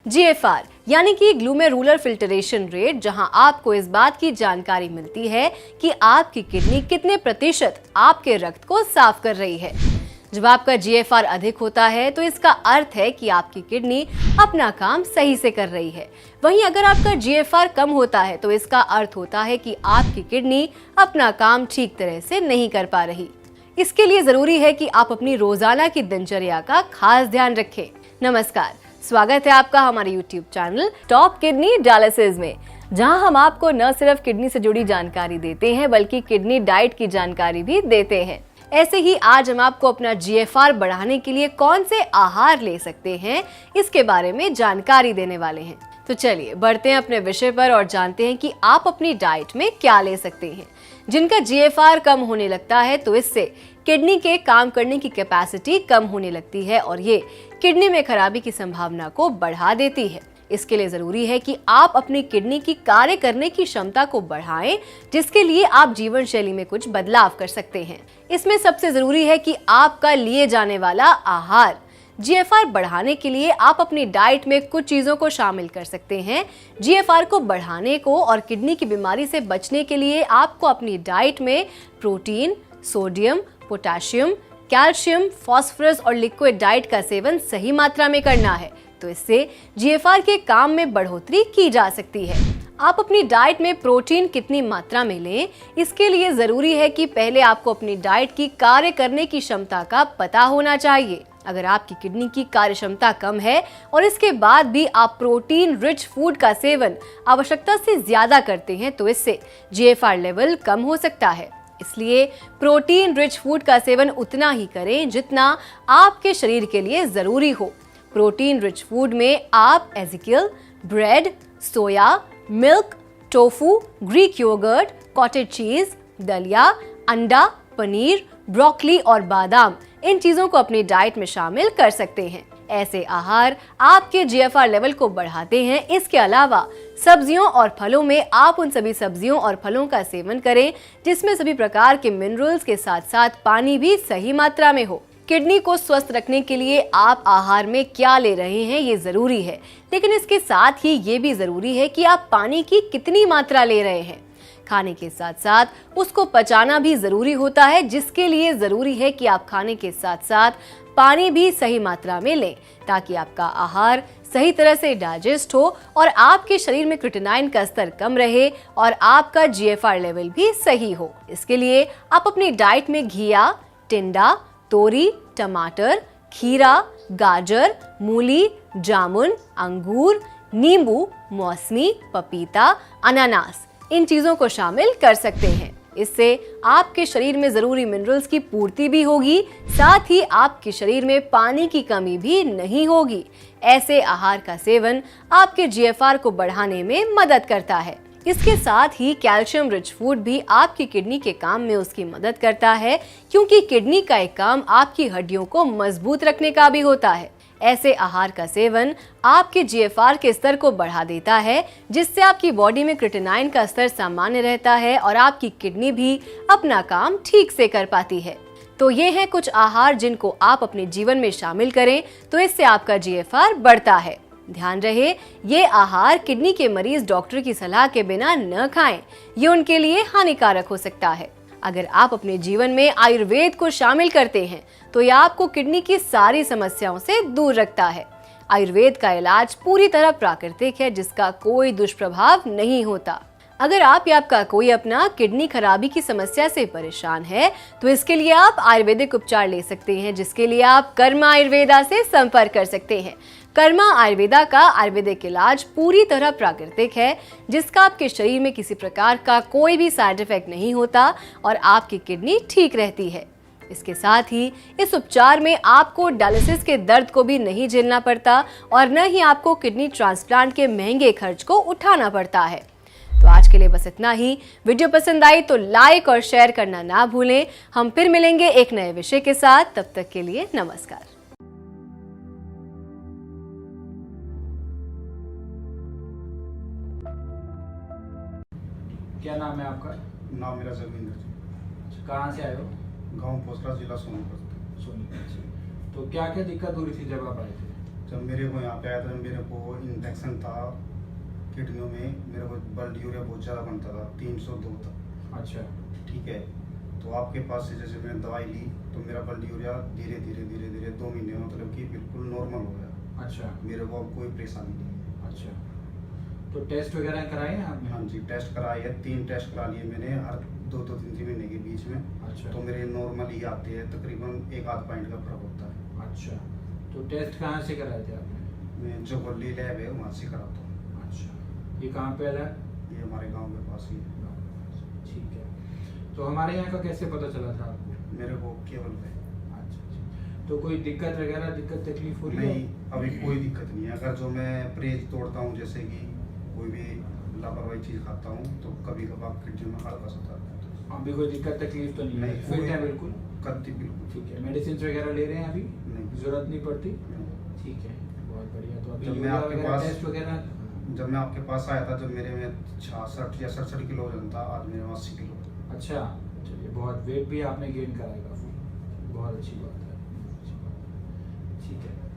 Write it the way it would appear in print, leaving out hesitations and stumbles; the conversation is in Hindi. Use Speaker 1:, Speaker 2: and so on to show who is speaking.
Speaker 1: जीएफआर यानी कि ग्लोमेरुलर फिल्टरेशन रेट, जहां आपको इस बात की जानकारी मिलती है कि आपकी किडनी कितने प्रतिशत आपके रक्त को साफ कर रही है। जब आपका जीएफआर अधिक होता है तो इसका अर्थ है कि आपकी किडनी अपना काम सही से कर रही है। वहीं अगर आपका जीएफआर कम होता है तो इसका अर्थ होता है कि आपकी किडनी अपना काम ठीक तरह से नहीं कर पा रही। इसके लिए जरूरी है कि आप अपनी रोजाना की दिनचर्या का खास ध्यान रखें। नमस्कार, स्वागत है आपका हमारे YouTube channel top kidney dialysis में, जहां हम आपको न सिर्फ किडनी से जुड़ी जानकारी देते हैं बल्कि किडनी डाइट की जानकारी भी देते हैं। ऐसे ही आज हम आपको अपना जीएफआर बढ़ाने के लिए कौन से आहार ले सकते हैं इसके बारे में जानकारी देने वाले हैं। तो चलिए बढ़ते हैं अपने विषय पर और जानते हैं कि आप अपनी डाइट में क्या ले सकते हैं। जिनका जीएफआर कम होने लगता है तो इससे किडनी के काम करने की कैपेसिटी कम होने लगती है और ये किडनी में खराबी की संभावना को बढ़ा देती है। इसके लिए जरूरी है कि आप अपनी किडनी की कार्य करने की क्षमता को बढ़ाएं, जिसके लिए आप जीवन शैली में कुछ बदलाव कर सकते हैं। इसमें सबसे जरूरी है कि आपका लिए जाने वाला आहार। जीएफआर बढ़ाने के लिए आप अपनी डाइट में कुछ चीजों को शामिल कर सकते हैं। जीएफआर को बढ़ाने को और किडनी की बीमारी से बचने के लिए आपको अपनी डाइट में protein, sodium, potassium, calcium, phosphorus और लिक्विड डाइट का सेवन सही मात्रा में करना है, तो इससे जीएफआर के काम में बढ़ोतरी की जा सकती है। आप अपनी डाइट में प्रोटीन कितनी मात्रा में लें, इसके लिए जरूरी है कि पहले आपको अपनी डाइट की कार्य करने की क्षमता का पता होना चाहिए। अगर आपकी किडनी की कार्य क्षमता कम है और इसके बाद भी आप प्रोटीन रिच फूड का सेवन आवश्यकता से ज्यादा करते हैं तो इससे जीएफआर लेवल कम हो सकता है। इसलिए प्रोटीन रिच फूड का सेवन उतना ही करें जितना आपके शरीर के लिए जरूरी हो। प्रोटीन रिच फूड में आप एजिकल, bread, soya, milk, tofu, Greek yoghurt, cottage cheese, दलिया, अंडा, पनीर, ब्रोकली और बादाम, इन चीजों को अपनी डाइट में शामिल कर सकते हैं। ऐसे आहार आपके जीएफआर लेवल को बढ़ाते हैं। इसके अलावा सब्जियों और फलों में आप उन सभी सब्जियों और फलों का सेवन करें जिसमें सभी प्रकार के मिनरल्स के साथ साथ पानी भी सही मात्रा में हो। किडनी को स्वस्थ रखने के लिए आप आहार में क्या ले रहे हैं ये जरूरी है, लेकिन इसके साथ ही ये भी जरूरी है कि आप पानी की कितनी मात्रा ले रहे हैं। खाने के साथ साथ उसको पचाना भी जरूरी होता है, जिसके लिए जरूरी है कि आप खाने के साथ साथ पानी भी सही मात्रा में लें ताकि आपका आहार सही तरह से डाइजेस्ट हो और आपके शरीर में क्रिएटिनिन का स्तर कम रहे और आपका जीएफआर लेवल भी सही हो। इसके लिए आप अपनी डाइट में घिया, टिंडा, तोरी, टमाटर, खीरा, गाजर, मूली, जामुन, अंगूर, नींबू, मौसमी, पपीता, अनानास, इन चीजों को शामिल कर सकते हैं। इससे आपके शरीर में जरूरी मिनरल्स की पूर्ति भी होगी, साथ ही आपके शरीर में पानी की कमी भी नहीं होगी। ऐसे आहार का सेवन आपके जीएफआर को बढ़ाने में मदद करता है। इसके साथ ही कैल्शियम रिच फूड भी आपकी किडनी के काम में उसकी मदद करता है, क्योंकि किडनी का एक काम आपकी हड्डियों को मजबूत रखने का भी होता है। ऐसे आहार का सेवन आपके जीएफआर के स्तर को बढ़ा देता है, जिससे आपकी बॉडी में क्रिएटिनिन का स्तर सामान्य रहता है और आपकी किडनी भी अपना काम ठीक से कर पाती है। तो ये हैं कुछ आहार जिनको आप अपने जीवन में शामिल करें तो इससे आपका जीएफआर बढ़ता है। ध्यान रहे, ये आहार किडनी के मरीज डॉक्टर की सलाह के बिना न खाएं, ये उनके लिए हानिकारक हो सकता है। अगर आप अपने जीवन में आयुर्वेद को शामिल करते हैं तो यह आपको किडनी की सारी समस्याओं से दूर रखता है। आयुर्वेद का इलाज पूरी तरह प्राकृतिक है, जिसका कोई दुष्प्रभाव नहीं होता। अगर आप या आपका कोई अपना किडनी खराबी की समस्या से परेशान है तो इसके लिए आप आयुर्वेदिक उपचार ले सकते हैं, जिसके लिए आप कर्मा आयुर्वेदा से संपर्क कर सकते हैं। कर्मा आयुर्वेदा का आयुर्वेदिक इलाज पूरी तरह प्राकृतिक है, जिसका आपके शरीर में किसी प्रकार का कोई भी साइड इफेक्ट नहीं होता और आपकी किडनी ठीक रहती है। इसके साथ ही इस उपचार में आपको डायलिसिस के दर्द को भी नहीं झेलना पड़ता और न ही आपको किडनी ट्रांसप्लांट के महंगे खर्च को उठाना पड़ता है। तो आज के लिए बस इतना ही। वीडियो पसंद आई तो लाइक और शेयर करना ना भूलें। हम फिर मिलेंगे एक नए विषय के साथ, तब तक के लिए नमस्कार।
Speaker 2: क्या नाम है आपका?
Speaker 3: नाम मेरा जगविंदर जी।
Speaker 2: कहाँ से आए हो?
Speaker 3: गांव पोसला, जिला सोनीपत।
Speaker 2: सोनीपत से। तो क्या क्या दिक्कत हो रही थी जब आप आए थे?
Speaker 3: जब मेरे को यहाँ पे आया था, मेरे को इन्फेक्शन था किडनियों में, मेरे को ब्लड यूरिया बहुत ज़्यादा बनता था, 302 तक।
Speaker 2: अच्छा।
Speaker 3: ठीक है, तो आपके पास से जैसे मैंने दवाई ली तो मेरा ब्लड यूरिया धीरे धीरे धीरे धीरे 2 महीने में मतलब कि बिल्कुल नॉर्मल हो गया।
Speaker 2: अच्छा।
Speaker 3: मेरे को अब कोई परेशानी नहीं है।
Speaker 2: अच्छा, तो टेस्ट वगैरह कराए हैं आपने?
Speaker 3: हाँ जी, टेस्ट कराए है, 3 टेस्ट करा लिए मैंने हर 2-3 महीने के बीच में।
Speaker 2: अच्छा।
Speaker 3: तो मेरे नॉर्मल ही आते हैं, तकरीबन 1-8 पॉइंट का फर्क होता है।
Speaker 2: अच्छा, तो टेस्ट कहाँ से कराए थे आपने?
Speaker 3: मैं जो गोली लैब है वहाँ से कराता हूँ।
Speaker 2: अच्छा, ये कहाँ पे है?
Speaker 3: ये हमारे गांव के पास ही है।
Speaker 2: ठीक है, तो हमारे यहाँ का कैसे पता चला था आपको?
Speaker 3: मेरे को केवल है।
Speaker 2: अच्छा अच्छा, तो कोई दिक्कत वगैरह, दिक्कत तकलीफ हो रही है?
Speaker 3: नहीं, अभी कोई दिक्कत नहीं है। अगर जो मैं परहेज तोड़ता हूँ, जैसे कि कोई भी लापरवाही चीज़ खाता हूँ, तो कभी कभार किडनी में हल्का सा दर्द है।
Speaker 2: अभी कोई दिक्कत तकलीफ तो नहीं है?
Speaker 3: नहीं,
Speaker 2: फिट है
Speaker 3: कोई-
Speaker 2: बिल्कुल?
Speaker 3: कद्दी बिल्कुल।
Speaker 2: ठीक है, मेडिसिन वगैरह ले रहे हैं अभी?
Speaker 3: नहीं।
Speaker 2: जरूरत नहीं पड़ती?
Speaker 3: नहीं।
Speaker 2: ठीक है, बहुत बढ़िया। तो अभी
Speaker 3: जब मैं
Speaker 2: यूरिया
Speaker 3: आपके
Speaker 2: वगैरह,
Speaker 3: पास-
Speaker 2: टेस्ट वगैरह?
Speaker 3: जब मैं आपके पास आया था, जब मेरे में 66 या 67 किलो वजन था, आज मेरे में 80 किलो है।
Speaker 2: अच्छा, चलिए, बहुत वेट भी आपने गेन करा है काफी, बहुत अच्छी बात है, अच्छी बात है। ठीक है,